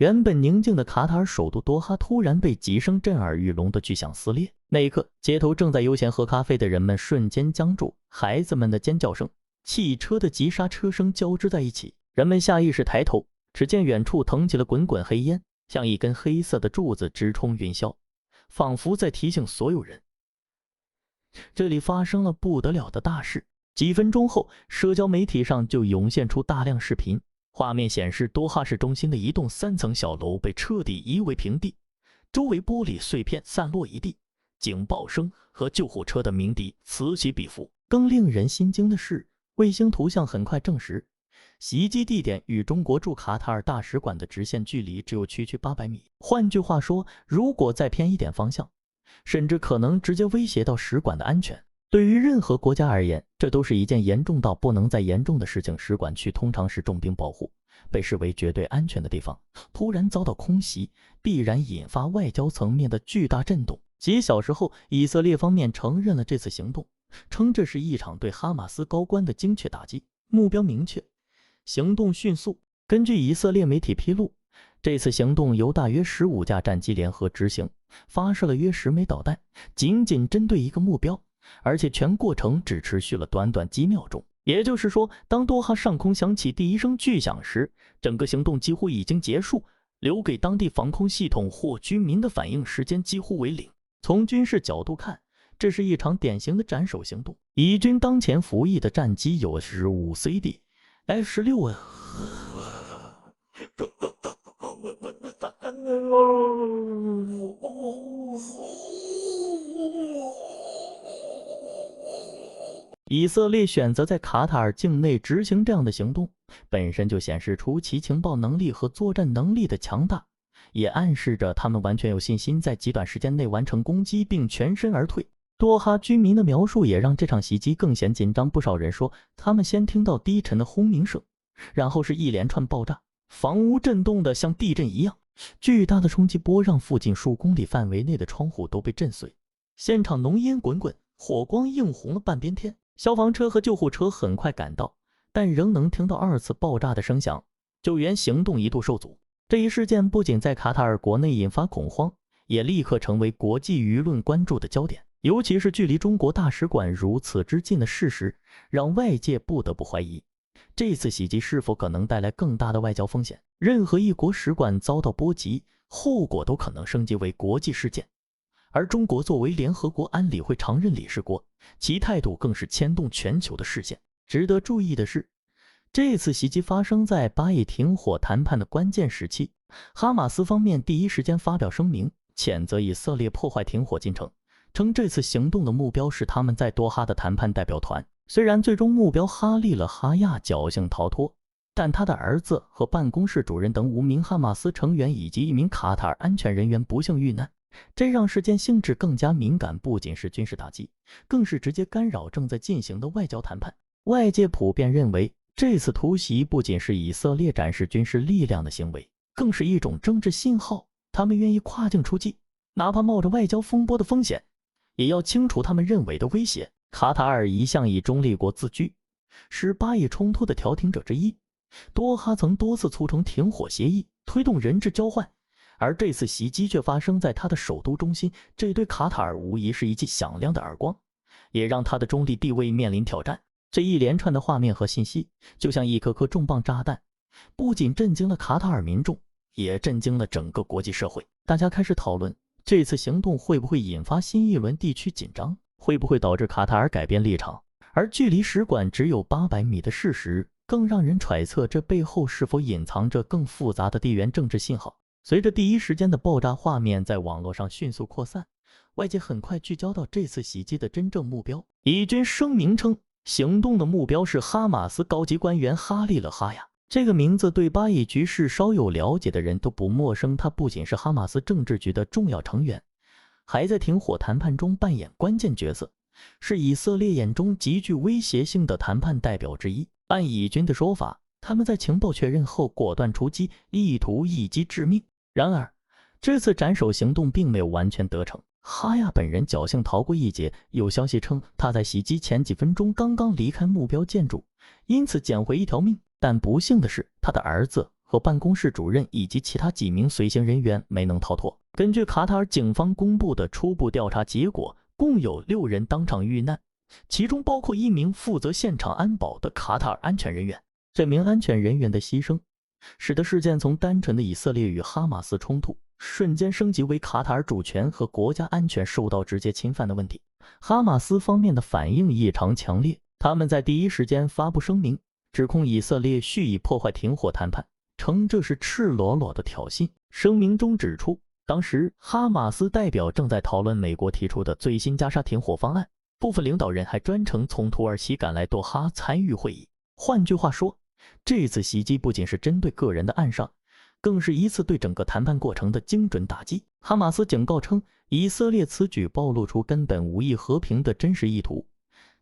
原本宁静的卡塔尔首都多哈突然被几声震耳欲聋的巨响撕裂。那一刻，街头正在悠闲喝咖啡的人们瞬间僵住，孩子们的尖叫声、汽车的急刹车声交织在一起。人们下意识抬头，只见远处腾起了滚滚黑烟，像一根黑色的柱子直冲云霄，仿佛在提醒所有人，这里发生了不得了的大事。几分钟后，社交媒体上就涌现出大量视频，画面显示多哈市中心的一栋3层小楼被彻底夷为平地，周围玻璃碎片散落一地，警报声和救护车的鸣笛此起彼伏。更令人心惊的是，卫星图像很快证实，袭击地点与中国驻卡塔尔大使馆的直线距离只有区800米。换句话说，如果再偏一点方向，甚至可能直接威胁到使馆的安全。对于任何国家而言，这都是一件严重到不能再严重的事情。使馆区通常是重兵保护，被视为绝对安全的地方，突然遭到空袭，必然引发外交层面的巨大震动。几小时后，以色列方面承认了这次行动，称这是一场对哈马斯高官的精确打击，目标明确，行动迅速。根据以色列媒体披露，这次行动由大约15架战机联合执行，发射了约10枚导弹，仅仅针对一个目标，而且全过程只持续了短短几秒钟。也就是说，当多哈上空响起第一声巨响时，整个行动几乎已经结束，留给当地防空系统或居民的反应时间几乎为零。从军事角度看，这是一场典型的斩首行动。以军当前服役的战机有15CD、F-16以色列选择在卡塔尔境内执行这样的行动，本身就显示出其情报能力和作战能力的强大，也暗示着他们完全有信心在极短时间内完成攻击并全身而退。多哈居民的描述也让这场袭击更显紧张。不少人说，他们先听到低沉的轰鸣声，然后是一连串爆炸，房屋震动的像地震一样，巨大的冲击波让附近数公里范围内的窗户都被震碎。现场浓烟滚滚，火光映红了半边天。消防车和救护车很快赶到，但仍能听到2次爆炸的声响，救援行动一度受阻。这一事件不仅在卡塔尔国内引发恐慌，也立刻成为国际舆论关注的焦点。尤其是距离中国大使馆如此之近的事实，让外界不得不怀疑，这次袭击是否可能带来更大的外交风险。任何一国使馆遭到波及，后果都可能升级为国际事件。而中国作为联合国安理会常任理事国，其态度更是牵动全球的视线。值得注意的是，这次袭击发生在巴以停火谈判的关键时期，哈马斯方面第一时间发表声明，谴责以色列破坏停火进程，称这次行动的目标是他们在多哈的谈判代表团。虽然最终目标哈利了哈亚侥幸逃脱，但他的儿子和办公室主任等5名哈马斯成员以及1名卡塔尔安全人员不幸遇难，这让事件性质更加敏感，不仅是军事打击，更是直接干扰正在进行的外交谈判。外界普遍认为，这次突袭不仅是以色列展示军事力量的行为，更是一种政治信号，他们愿意跨境出击，哪怕冒着外交风波的风险，也要清除他们认为的威胁。卡塔尔一向以中立国自居，是巴以冲突的调停者之一，多哈曾多次促成停火协议，推动人质交换，而这次袭击却发生在他的首都中心，这对卡塔尔无疑是一记响亮的耳光，也让他的中立地位面临挑战。这一连串的画面和信息，就像一颗颗重磅炸弹，不仅震惊了卡塔尔民众，也震惊了整个国际社会。大家开始讨论，这次行动会不会引发新一轮地区紧张，会不会导致卡塔尔改变立场？而距离使馆只有800米的事实，更让人揣测这背后是否隐藏着更复杂的地缘政治信号。随着第一时间的爆炸画面在网络上迅速扩散，外界很快聚焦到这次袭击的真正目标。以军声明称，行动的目标是哈马斯高级官员哈利了哈亚。这个名字对巴以局势稍有了解的人都不陌生，他不仅是哈马斯政治局的重要成员，还在停火谈判中扮演关键角色，是以色列眼中极具威胁性的谈判代表之一。按以军的说法，他们在情报确认后果断出击，意图一击致命。然而，这次斩首行动并没有完全得逞。哈亚本人侥幸逃过一劫，有消息称他在袭击前几分钟刚刚离开目标建筑，因此捡回一条命。但不幸的是，他的儿子和办公室主任以及其他几名随行人员没能逃脱。根据卡塔尔警方公布的初步调查结果，共有6人当场遇难，其中包括1名负责现场安保的卡塔尔安全人员。这名安全人员的牺牲，使得事件从单纯的以色列与哈马斯冲突，瞬间升级为卡塔尔主权和国家安全受到直接侵犯的问题。哈马斯方面的反应异常强烈，他们在第一时间发布声明，指控以色列蓄意破坏停火谈判，称这是赤裸裸的挑衅。声明中指出，当时哈马斯代表正在讨论美国提出的最新加沙停火方案，部分领导人还专程从土耳其赶来多哈参与会议。换句话说，这次袭击不仅是针对个人的暗杀，更是一次对整个谈判过程的精准打击。哈马斯警告称，以色列此举暴露出根本无意和平的真实意图，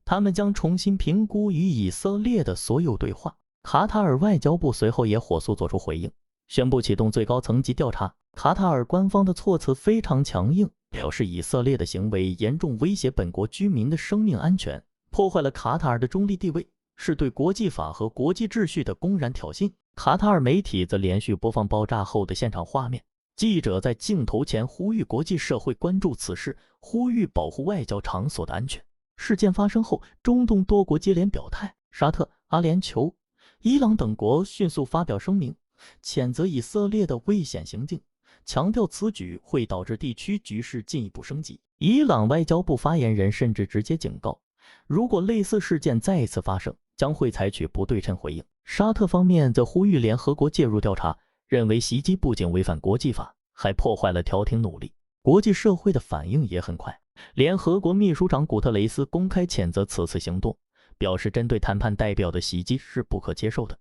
他们将重新评估与以色列的所有对话。卡塔尔外交部随后也火速作出回应，宣布启动最高层级调查。卡塔尔官方的措辞非常强硬，表示以色列的行为严重威胁本国居民的生命安全，破坏了卡塔尔的中立地位，是对国际法和国际秩序的公然挑衅。卡塔尔媒体则连续播放爆炸后的现场画面，记者在镜头前呼吁国际社会关注此事，呼吁保护外交场所的安全。事件发生后，中东多国接连表态，沙特、阿联酋、伊朗等国迅速发表声明，谴责以色列的危险行径，强调此举会导致地区局势进一步升级。伊朗外交部发言人甚至直接警告，如果类似事件再次发生，将会采取不对称回应。沙特方面则呼吁联合国介入调查，认为袭击不仅违反国际法，还破坏了调停努力。国际社会的反应也很快，联合国秘书长古特雷斯公开谴责此次行动，表示针对谈判代表的袭击是不可接受的，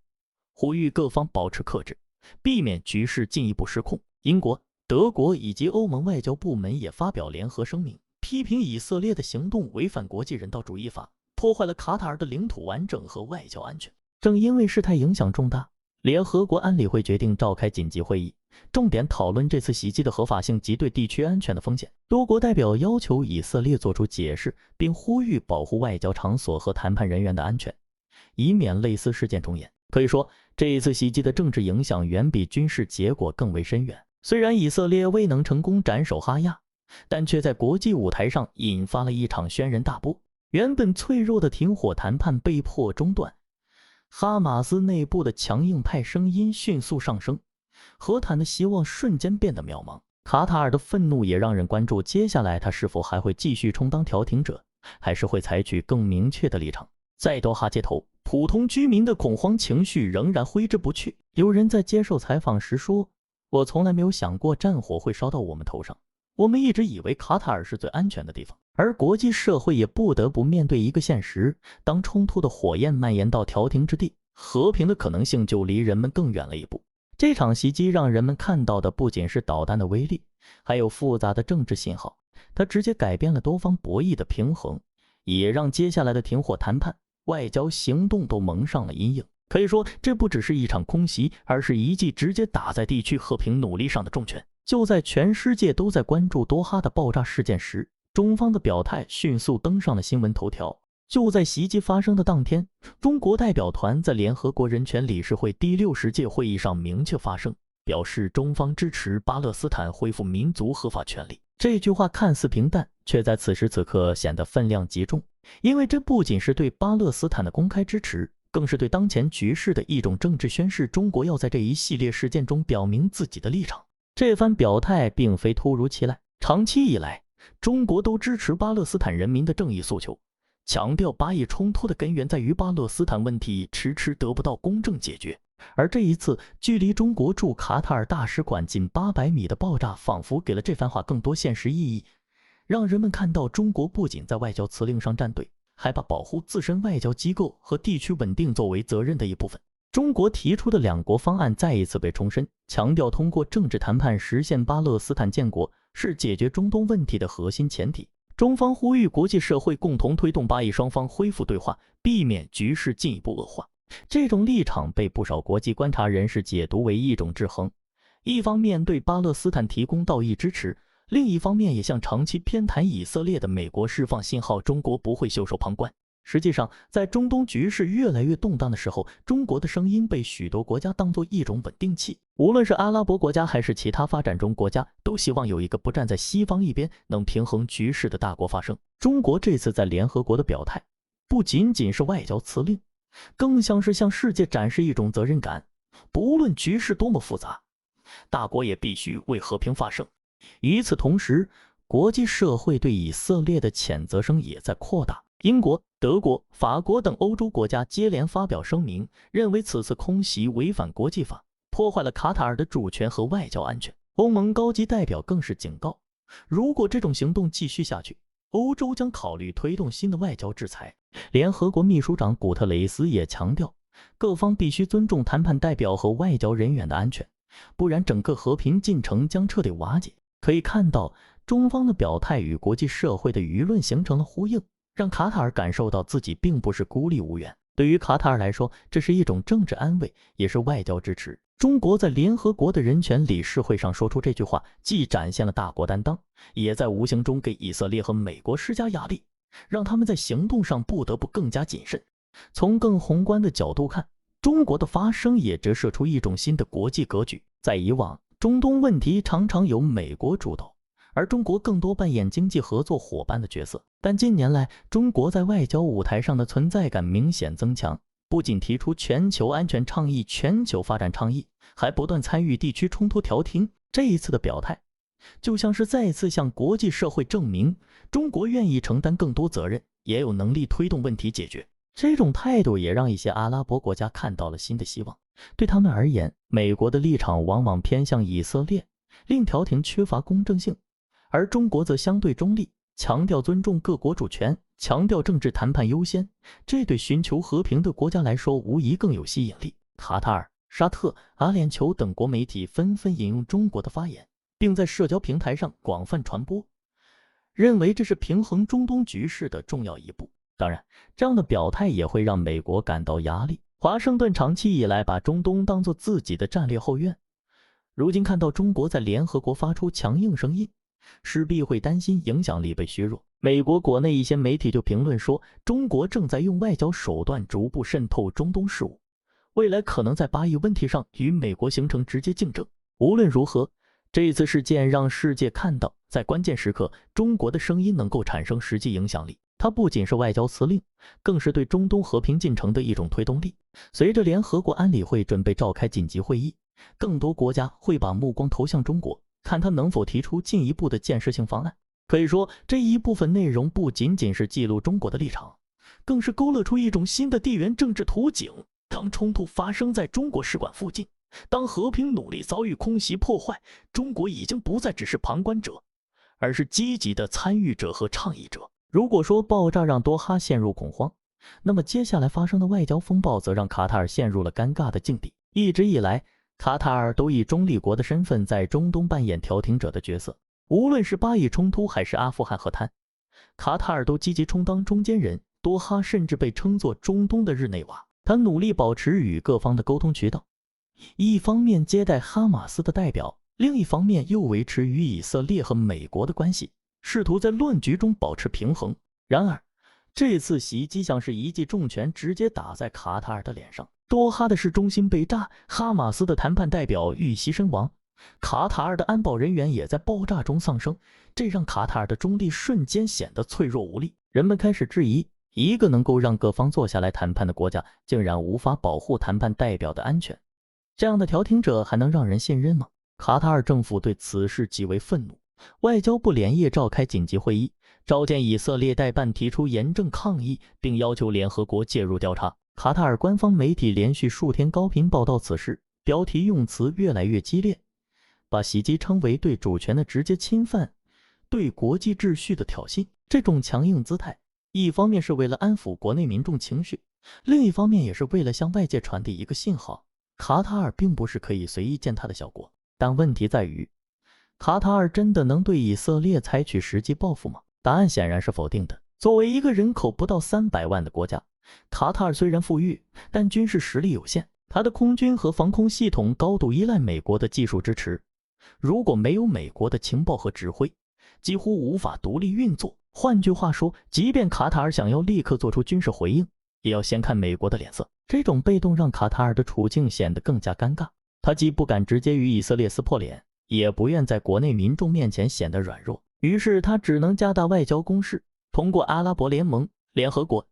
呼吁各方保持克制，避免局势进一步失控。英国、德国以及欧盟外交部门也发表联合声明，批评以色列的行动违反国际人道主义法，破坏了卡塔尔的领土完整和外交安全。正因为事态影响重大，联合国安理会决定召开紧急会议，重点讨论这次袭击的合法性及对地区安全的风险。多国代表要求以色列做出解释，并呼吁保护外交场所和谈判人员的安全，以免类似事件重演。可以说，这一次袭击的政治影响远比军事结果更为深远。虽然以色列未能成功斩首哈亚，但却在国际舞台上引发了一场轩然大波。原本脆弱的停火谈判被迫中断，哈马斯内部的强硬派声音迅速上升，和谈的希望瞬间变得渺茫。卡塔尔的愤怒也让人关注，接下来他是否还会继续充当调停者，还是会采取更明确的立场。在多哈街头，普通居民的恐慌情绪仍然挥之不去。有人在接受采访时说，我从来没有想过战火会烧到我们头上，我们一直以为卡塔尔是最安全的地方。而国际社会也不得不面对一个现实，当冲突的火焰蔓延到调停之地，和平的可能性就离人们更远了一步。这场袭击让人们看到的不仅是导弹的威力，还有复杂的政治信号，它直接改变了多方博弈的平衡，也让接下来的停火谈判、外交行动都蒙上了阴影。可以说，这不只是一场空袭，而是一记直接打在地区和平努力上的重拳。就在全世界都在关注多哈的爆炸事件时，中方的表态迅速登上了新闻头条。就在袭击发生的当天，中国代表团在联合国人权理事会第60届会议上明确发声，表示中方支持巴勒斯坦恢复民族合法权利。这句话看似平淡，却在此时此刻显得分量极重，因为这不仅是对巴勒斯坦的公开支持，更是对当前局势的一种政治宣示。中国要在这一系列事件中表明自己的立场。这番表态并非突如其来，长期以来，中国都支持巴勒斯坦人民的正义诉求，强调巴以冲突的根源在于巴勒斯坦问题迟迟得不到公正解决。而这一次距离中国驻卡塔尔大使馆近800米的爆炸，仿佛给了这番话更多现实意义，让人们看到中国不仅在外交辞令上站队，还把保护自身外交机构和地区稳定作为责任的一部分。中国提出的两国方案再一次被重申，强调通过政治谈判实现巴勒斯坦建国是解决中东问题的核心前提。中方呼吁国际社会共同推动巴以双方恢复对话，避免局势进一步恶化。这种立场被不少国际观察人士解读为一种制衡，一方面对巴勒斯坦提供道义支持，另一方面也向长期偏袒以色列的美国释放信号，中国不会袖手旁观。实际上，在中东局势越来越动荡的时候，中国的声音被许多国家当作一种稳定器。无论是阿拉伯国家还是其他发展中国家，都希望有一个不站在西方一边、能平衡局势的大国发声。中国这次在联合国的表态，不仅仅是外交辞令，更像是向世界展示一种责任感。不论局势多么复杂，大国也必须为和平发声。与此同时，国际社会对以色列的谴责声也在扩大。英国、德国、法国等欧洲国家接连发表声明，认为此次空袭违反国际法，破坏了卡塔尔的主权和外交安全。欧盟高级代表更是警告，如果这种行动继续下去，欧洲将考虑推动新的外交制裁。联合国秘书长古特雷斯也强调，各方必须尊重谈判代表和外交人员的安全，不然整个和平进程将彻底瓦解。可以看到，中方的表态与国际社会的舆论形成了呼应，让卡塔尔感受到自己并不是孤立无援。对于卡塔尔来说，这是一种政治安慰，也是外交支持。中国在联合国的人权理事会上说出这句话，既展现了大国担当，也在无形中给以色列和美国施加压力，让他们在行动上不得不更加谨慎。从更宏观的角度看，中国的发声也折射出一种新的国际格局。在以往，中东问题常常由美国主导，而中国更多扮演经济合作伙伴的角色。但近年来，中国在外交舞台上的存在感明显增强，不仅提出全球安全倡议、全球发展倡议，还不断参与地区冲突调停。这一次的表态，就像是再次向国际社会证明，中国愿意承担更多责任，也有能力推动问题解决。这种态度也让一些阿拉伯国家看到了新的希望。对他们而言，美国的立场往往偏向以色列，令调停缺乏公正性，而中国则相对中立，强调尊重各国主权，强调政治谈判优先。这对寻求和平的国家来说无疑更有吸引力。卡塔尔、沙特、阿联酋等国媒体纷纷引用中国的发言，并在社交平台上广泛传播，认为这是平衡中东局势的重要一步。当然，这样的表态也会让美国感到压力。华盛顿长期以来把中东当作自己的战略后院，如今看到中国在联合国发出强硬声音，势必会担心影响力被削弱。美国国内一些媒体就评论说，中国正在用外交手段逐步渗透中东事务，未来可能在巴以问题上与美国形成直接竞争。无论如何，这次事件让世界看到，在关键时刻，中国的声音能够产生实际影响力。它不仅是外交辞令，更是对中东和平进程的一种推动力。随着联合国安理会准备召开紧急会议，更多国家会把目光投向中国，看它能否提出进一步的建设性方案。可以说，这一部分内容不仅仅是记录中国的立场，更是勾勒出一种新的地缘政治图景。当冲突发生在中国使馆附近，当和平努力遭遇空袭破坏，中国已经不再只是旁观者，而是积极的参与者和倡议者。如果说爆炸让多哈陷入恐慌，那么接下来发生的外交风暴则让卡塔尔陷入了尴尬的境地。一直以来，卡塔尔都以中立国的身份在中东扮演调停者的角色，无论是巴以冲突还是阿富汗和谈，卡塔尔都积极充当中间人。多哈甚至被称作中东的日内瓦，他努力保持与各方的沟通渠道，一方面接待哈马斯的代表，另一方面又维持与以色列和美国的关系，试图在乱局中保持平衡。然而，这次袭击像是一记重拳，直接打在卡塔尔的脸上。多哈的市中心被炸，哈马斯的谈判代表遇袭身亡，卡塔尔的安保人员也在爆炸中丧生，这让卡塔尔的中立瞬间显得脆弱无力。人们开始质疑，一个能够让各方坐下来谈判的国家，竟然无法保护谈判代表的安全，这样的调停者还能让人信任吗？卡塔尔政府对此事极为愤怒，外交部连夜召开紧急会议，召见以色列代办，提出严正抗议，并要求联合国介入调查。卡塔尔官方媒体连续数天高频报道此事，标题用词越来越激烈，把袭击称为对主权的直接侵犯，对国际秩序的挑衅。这种强硬姿态，一方面是为了安抚国内民众情绪，另一方面也是为了向外界传递一个信号：卡塔尔并不是可以随意践踏的小国。但问题在于，卡塔尔真的能对以色列采取实际报复吗？答案显然是否定的。作为一个人口不到300万的国家，卡塔尔虽然富裕，但军事实力有限，它的空军和防空系统高度依赖美国的技术支持，如果没有美国的情报和指挥，几乎无法独立运作。换句话说，即便卡塔尔想要立刻做出军事回应，也要先看美国的脸色。这种被动让卡塔尔的处境显得更加尴尬。他既不敢直接与以色列撕破脸，也不愿在国内民众面前显得软弱，于是他只能加大外交攻势，通过阿拉伯联盟、联合国、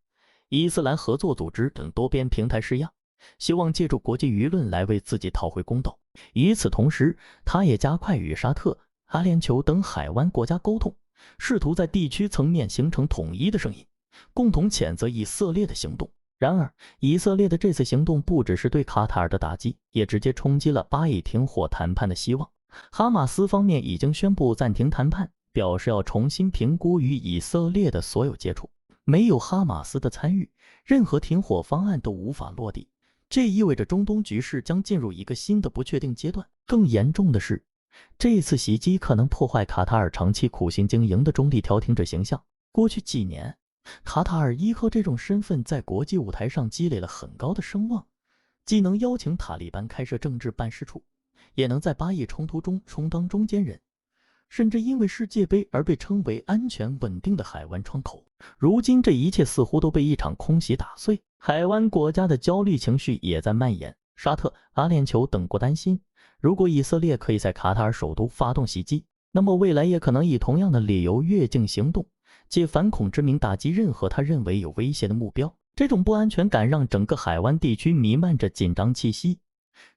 伊斯兰合作组织等多边平台施压，希望借助国际舆论来为自己讨回公道。与此同时，他也加快与沙特、阿联酋等海湾国家沟通，试图在地区层面形成统一的声音，共同谴责以色列的行动。然而，以色列的这次行动不只是对卡塔尔的打击，也直接冲击了巴以停火谈判的希望。哈马斯方面已经宣布暂停谈判，表示要重新评估与以色列的所有接触。没有哈马斯的参与，任何停火方案都无法落地。这意味着中东局势将进入一个新的不确定阶段。更严重的是，这次袭击可能破坏卡塔尔长期苦心经营的中立调停者形象。过去几年，卡塔尔依靠这种身份在国际舞台上积累了很高的声望，既能邀请塔利班开设政治办事处，也能在巴以冲突中充当中间人，甚至因为世界杯而被称为安全稳定的海湾窗口。如今这一切似乎都被一场空袭打碎，海湾国家的焦虑情绪也在蔓延。沙特、阿联酋等国担心，如果以色列可以在卡塔尔首都发动袭击，那么未来也可能以同样的理由越境行动，借反恐之名打击任何他认为有威胁的目标。这种不安全感让整个海湾地区弥漫着紧张气息，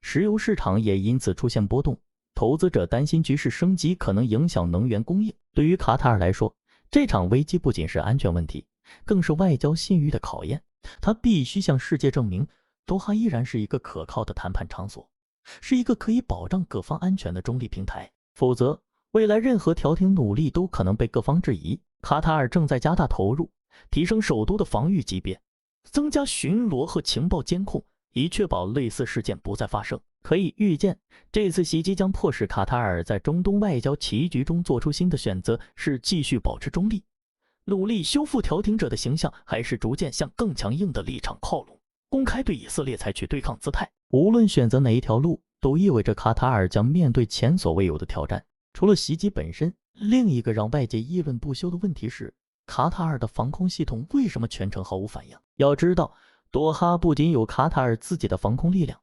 石油市场也因此出现波动。投资者担心局势升级可能影响能源供应。对于卡塔尔来说，这场危机不仅是安全问题，更是外交信誉的考验。他必须向世界证明，多哈依然是一个可靠的谈判场所，是一个可以保障各方安全的中立平台。否则，未来任何调停努力都可能被各方质疑。卡塔尔正在加大投入，提升首都的防御级别，增加巡逻和情报监控，以确保类似事件不再发生。可以预见，这次袭击将迫使卡塔尔在中东外交棋局中做出新的选择：是继续保持中立，努力修复调停者的形象，还是逐渐向更强硬的立场靠拢，公开对以色列采取对抗姿态。无论选择哪一条路，都意味着卡塔尔将面对前所未有的挑战。除了袭击本身，另一个让外界议论不休的问题是，卡塔尔的防空系统为什么全程毫无反应？要知道，多哈不仅有卡塔尔自己的防空力量，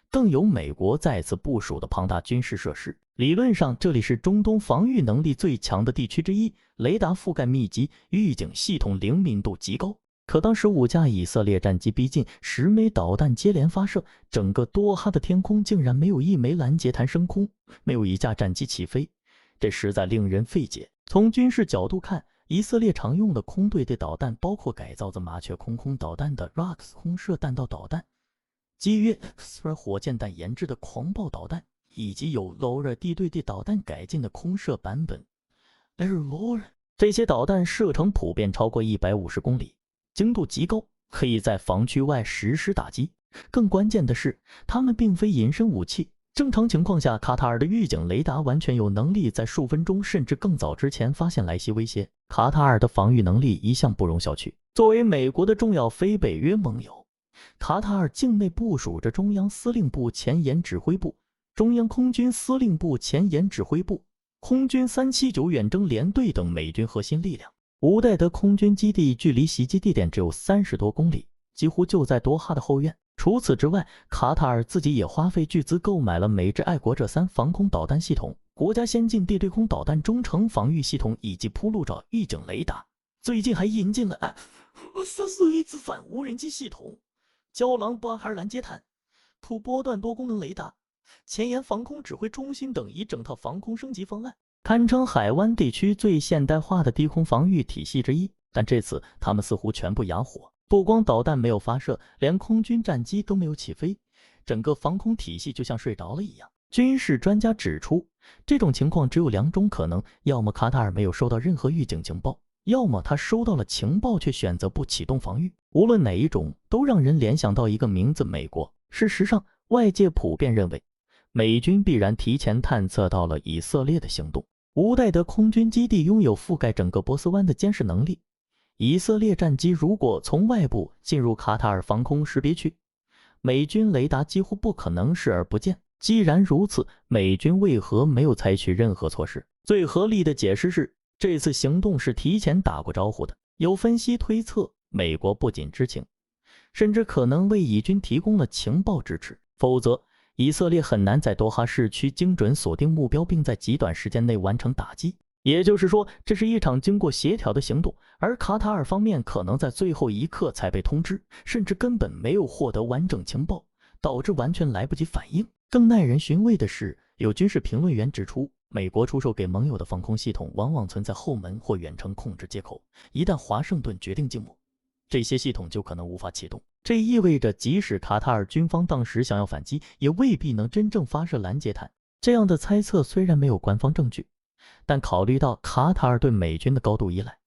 更有美国再次部署的庞大军事设施。理论上，这里是中东防御能力最强的地区之一，雷达覆盖密集，预警系统灵敏度极高。可当15架以色列战机逼近，10枚导弹接连发射，整个多哈的天空竟然没有一枚拦截弹升空，没有一架战机起飞，这实在令人费解。从军事角度看，以色列常用的空对地导弹包括改造自麻雀空导弹的 ROX 空射弹道导弹，基于 SR 火箭弹研制的狂暴导弹，以及有 LORA 地对地导弹改进的空射版本 LORA。 这些导弹射程普遍超过150公里，精度极高，可以在防区外实施打击。更关键的是，它们并非隐身武器。正常情况下，卡塔尔的预警雷达完全有能力在数分钟甚至更早之前发现来袭威胁。卡塔尔的防御能力一向不容小觑。作为美国的重要非北约盟友，卡塔尔境内部署着中央司令部前沿指挥部、中央空军司令部前沿指挥部、空军379远征联队等美军核心力量。吴代德空军基地距离袭击地点只有30多公里，几乎就在多哈的后院。除此之外，卡塔尔自己也花费巨资购买了美制爱国者3防空导弹系统、国家先进地对空导弹中程防御系统以及铺路爪预警雷达。最近还引进了341次反无人机系统、胶囊巴哈尔拦截弹、普波段多功能雷达、前沿防空指挥中心等一整套防空升级方案，堪称海湾地区最现代化的低空防御体系之一。但这次他们似乎全部哑火，不光导弹没有发射，连空军战机都没有起飞，整个防空体系就像睡着了一样。军事专家指出，这种情况只有2种可能：要么卡塔尔没有收到任何预警情报，要么他收到了情报却选择不启动防御。无论哪一种，都让人联想到一个名字——美国。事实上，外界普遍认为，美军必然提前探测到了以色列的行动。吴代德空军基地拥有覆盖整个波斯湾的监视能力，以色列战机如果从外部进入卡塔尔防空识别区，美军雷达几乎不可能视而不见。既然如此，美军为何没有采取任何措施？最合理的解释是，这次行动是提前打过招呼的。有分析推测，美国不仅知情，甚至可能为以军提供了情报支持，否则以色列很难在多哈市区精准锁定目标，并在极短时间内完成打击。也就是说，这是一场经过协调的行动，而卡塔尔方面可能在最后一刻才被通知，甚至根本没有获得完整情报，导致完全来不及反应。更耐人寻味的是，有军事评论员指出，美国出售给盟友的防空系统往往存在后门或远程控制接口，一旦华盛顿决定静默，这些系统就可能无法启动。这意味着，即使卡塔尔军方当时想要反击，也未必能真正发射拦截弹。这样的猜测虽然没有官方证据，但考虑到卡塔尔对美军的高度依赖，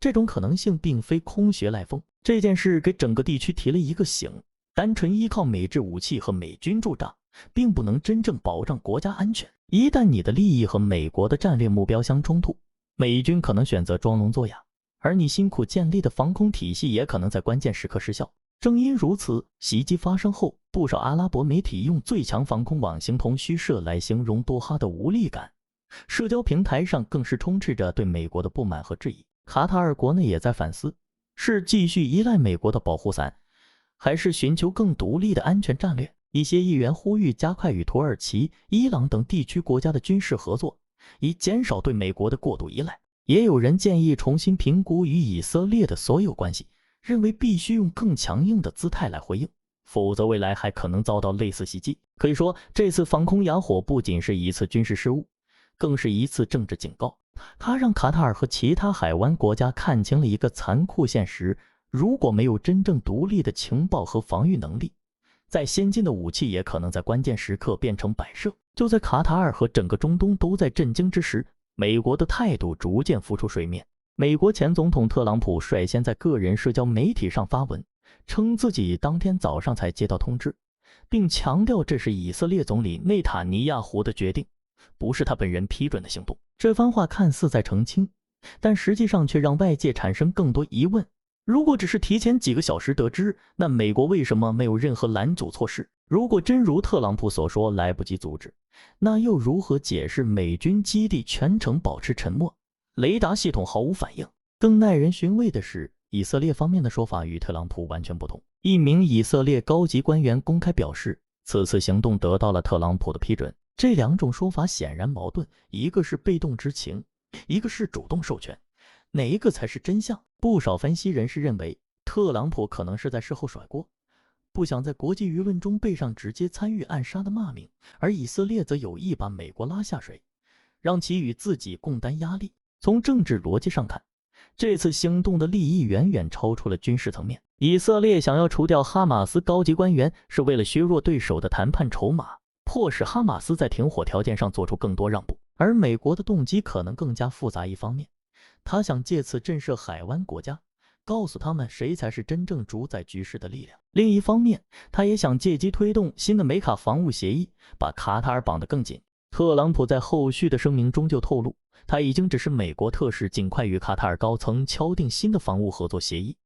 这种可能性并非空穴来风。这件事给整个地区提了一个醒：单纯依靠美制武器和美军驻扎，并不能真正保障国家安全。一旦你的利益和美国的战略目标相冲突，美军可能选择装聋作哑，而你辛苦建立的防空体系也可能在关键时刻失效。正因如此，袭击发生后，不少阿拉伯媒体用最强防空网形同虚设来形容多哈的无力感，社交平台上更是充斥着对美国的不满和质疑。卡塔尔国内也在反思，是继续依赖美国的保护伞，还是寻求更独立的安全战略。一些议员呼吁加快与土耳其、伊朗等地区国家的军事合作，以减少对美国的过度依赖。也有人建议重新评估与以色列的所有关系，认为必须用更强硬的姿态来回应，否则未来还可能遭到类似袭击。可以说，这次防空哑火不仅是一次军事失误，更是一次政治警告。它让卡塔尔和其他海湾国家看清了一个残酷现实：如果没有真正独立的情报和防御能力，再先进的武器也可能在关键时刻变成摆设。就在卡塔尔和整个中东都在震惊之时，美国的态度逐渐浮出水面。美国前总统特朗普率先在个人社交媒体上发文，称自己当天早上才接到通知，并强调这是以色列总理内塔尼亚胡的决定，不是他本人批准的行动。这番话看似在澄清，但实际上却让外界产生更多疑问。如果只是提前几个小时得知，那美国为什么没有任何拦阻措施？如果真如特朗普所说来不及阻止，那又如何解释美军基地全程保持沉默，雷达系统毫无反应？更耐人寻味的是，以色列方面的说法与特朗普完全不同。一名以色列高级官员公开表示，此次行动得到了特朗普的批准。这两种说法显然矛盾，一个是被动知情，一个是主动授权，哪一个才是真相？不少分析人士认为，特朗普可能是在事后甩锅，不想在国际舆论中背上直接参与暗杀的骂名，而以色列则有意把美国拉下水，让其与自己共担压力。从政治逻辑上看，这次行动的利益远远超出了军事层面。以色列想要除掉哈马斯高级官员，是为了削弱对手的谈判筹码，迫使哈马斯在停火条件上做出更多让步。而美国的动机可能更加复杂，一方面他想借此震慑海湾国家，告诉他们谁才是真正主宰局势的力量。另一方面，他也想借机推动新的美卡防务协议，把卡塔尔绑得更紧。特朗普在后续的声明中就透露，他已经指示美国特使尽快与卡塔尔高层敲定新的防务合作协议，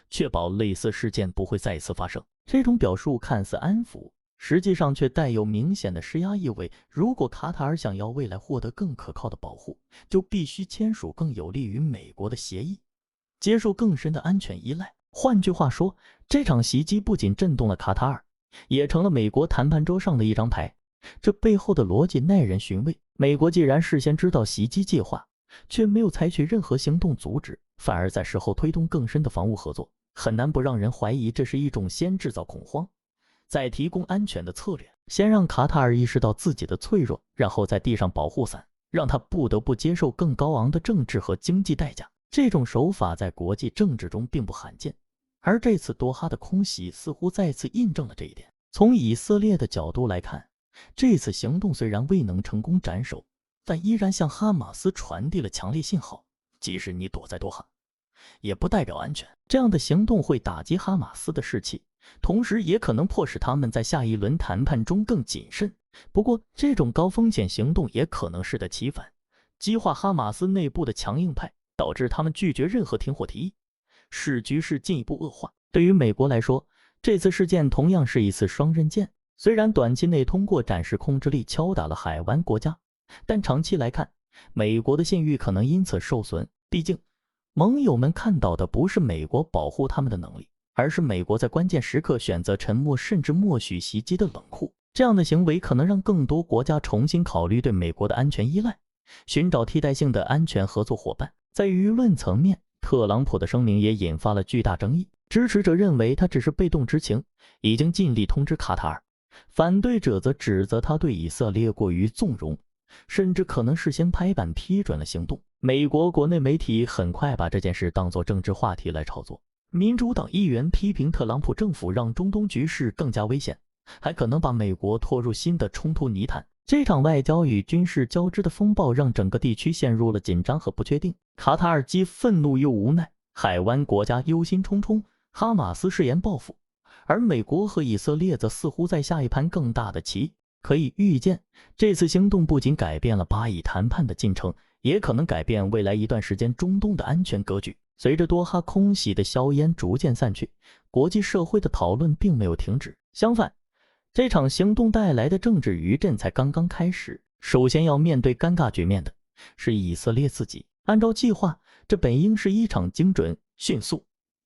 确保类似事件不会再次发生。这种表述看似安抚，实际上却带有明显的施压意味。如果卡塔尔想要未来获得更可靠的保护，就必须签署更有利于美国的协议，接受更深的安全依赖。换句话说，这场袭击不仅震动了卡塔尔，也成了美国谈判桌上的一张牌。这背后的逻辑耐人寻味。美国既然事先知道袭击计划，却没有采取任何行动阻止，反而在事后推动更深的防务合作，很难不让人怀疑这是一种先制造恐慌，再提供安全的策略。先让卡塔尔意识到自己的脆弱，然后再递上保护伞，让他不得不接受更高昂的政治和经济代价。这种手法在国际政治中并不罕见，而这次多哈的空袭似乎再次印证了这一点。从以色列的角度来看，这次行动虽然未能成功斩首，但依然向哈马斯传递了强烈信号，即使你躲在多哈，也不代表安全。这样的行动会打击哈马斯的士气，同时也可能迫使他们在下一轮谈判中更谨慎。不过，这种高风险行动也可能适得其反，激化哈马斯内部的强硬派，导致他们拒绝任何停火提议，使局势进一步恶化。对于美国来说，这次事件同样是一次双刃剑。虽然短期内通过展示控制力敲打了海湾国家，但长期来看，美国的信誉可能因此受损。毕竟，盟友们看到的不是美国保护他们的能力，而是美国在关键时刻选择沉默甚至默许袭击的冷酷。这样的行为可能让更多国家重新考虑对美国的安全依赖，寻找替代性的安全合作伙伴。在舆论层面，特朗普的声明也引发了巨大争议。支持者认为他只是被动知情，已经尽力通知卡塔尔；反对者则指责他对以色列过于纵容，甚至可能事先拍板批准了行动。美国国内媒体很快把这件事当作政治话题来炒作。民主党议员批评特朗普政府让中东局势更加危险，还可能把美国拖入新的冲突泥潭。这场外交与军事交织的风暴让整个地区陷入了紧张和不确定。卡塔尔既愤怒又无奈，海湾国家忧心忡忡，哈马斯誓言报复，而美国和以色列则似乎在下一盘更大的棋。可以预见，这次行动不仅改变了巴以谈判的进程，也可能改变未来一段时间中东的安全格局。随着多哈空袭的硝烟逐渐散去，国际社会的讨论并没有停止，相反，这场行动带来的政治余震才刚刚开始。首先要面对尴尬局面的是以色列自己。按照计划，这本应是一场精准、迅速、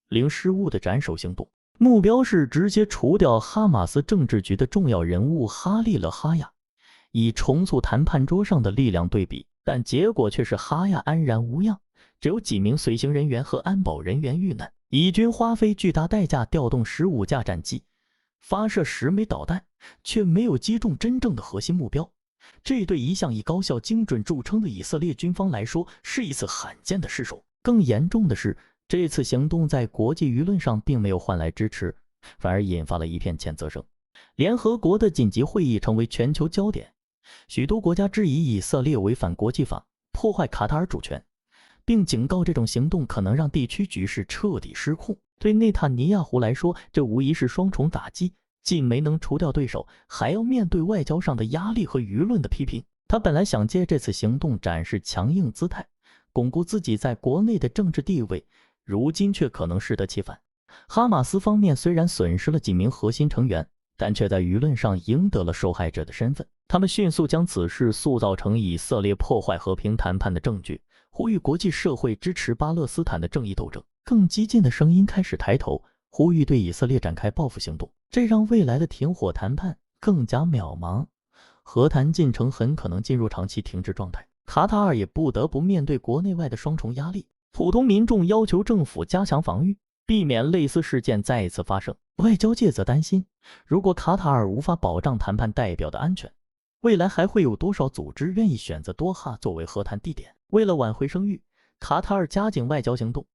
零失误的斩首行动，目标是直接除掉哈马斯政治局的重要人物哈利了哈亚，以重塑谈判桌上的力量对比。但结果却是哈亚安然无恙，只有几名随行人员和安保人员遇难。以军花费巨大代价调动15架战机，发射10枚导弹，却没有击中真正的核心目标。这对一向以高效精准著称的以色列军方来说，是一次罕见的失手。更严重的是，这次行动在国际舆论上并没有换来支持，反而引发了一片谴责声。联合国的紧急会议成为全球焦点，许多国家质疑以色列违反国际法，破坏卡塔尔主权，并警告这种行动可能让地区局势彻底失控。对内塔尼亚胡来说，这无疑是双重打击，既没能除掉对手，还要面对外交上的压力和舆论的批评。他本来想借这次行动展示强硬姿态，巩固自己在国内的政治地位，如今却可能适得其反。哈马斯方面虽然损失了几名核心成员，但却在舆论上赢得了受害者的身份。他们迅速将此事塑造成以色列破坏和平谈判的证据，呼吁国际社会支持巴勒斯坦的正义斗争。更激进的声音开始抬头，呼吁对以色列展开报复行动，这让未来的停火谈判更加渺茫，和谈进程很可能进入长期停滞状态。卡塔尔也不得不面对国内外的双重压力。普通民众要求政府加强防御，避免类似事件再一次发生。外交界则担心，如果卡塔尔无法保障谈判代表的安全，未来还会有多少组织愿意选择多哈作为和谈地点？为了挽回声誉，卡塔尔加紧外交行动，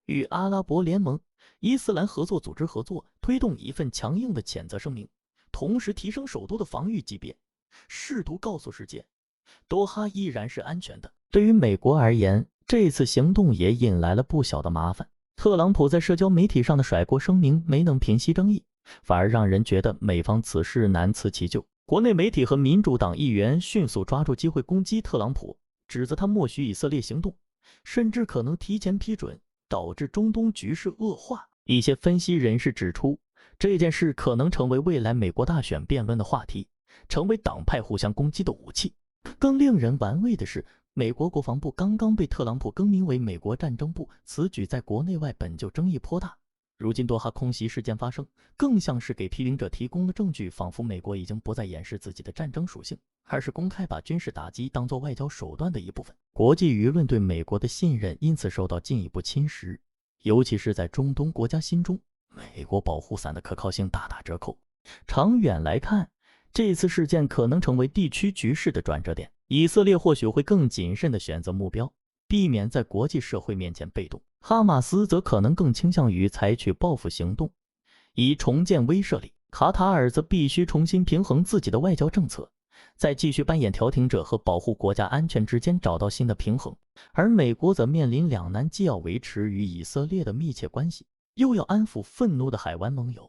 与阿拉伯联盟、伊斯兰合作组织合作，推动一份强硬的谴责声明，同时提升首都的防御级别，试图告诉世界，多哈依然是安全的。对于美国而言，这次行动也引来了不小的麻烦。特朗普在社交媒体上的甩锅声明没能平息争议，反而让人觉得美方此事难辞其咎。国内媒体和民主党议员迅速抓住机会攻击特朗普，指责他默许以色列行动，甚至可能提前批准，导致中东局势恶化。一些分析人士指出，这件事可能成为未来美国大选辩论的话题，成为党派互相攻击的武器。更令人玩味的是，美国国防部刚刚被特朗普更名为美国战争部，此举在国内外本就争议颇大。如今多哈空袭事件发生，更像是给批评者提供了证据，仿佛美国已经不再掩饰自己的战争属性，而是公开把军事打击当作外交手段的一部分。国际舆论对美国的信任因此受到进一步侵蚀，尤其是在中东国家心中，美国保护伞的可靠性大打折扣。长远来看，这次事件可能成为地区局势的转折点，以色列或许会更谨慎地选择目标，避免在国际社会面前被动。哈马斯则可能更倾向于采取报复行动，以重建威慑力。卡塔尔则必须重新平衡自己的外交政策，在继续扮演调停者和保护国家安全之间找到新的平衡。而美国则面临两难，既要维持与以色列的密切关系，又要安抚愤怒的海湾盟友，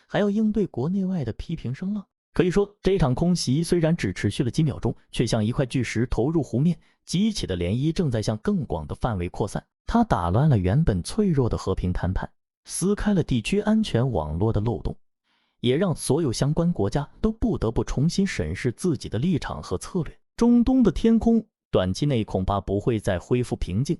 还要应对国内外的批评声浪。可以说，这场空袭虽然只持续了几秒钟，却像一块巨石投入湖面，激起的涟漪正在向更广的范围扩散。它打乱了原本脆弱的和平谈判，撕开了地区安全网络的漏洞，也让所有相关国家都不得不重新审视自己的立场和策略。中东的天空短期内恐怕不会再恢复平静。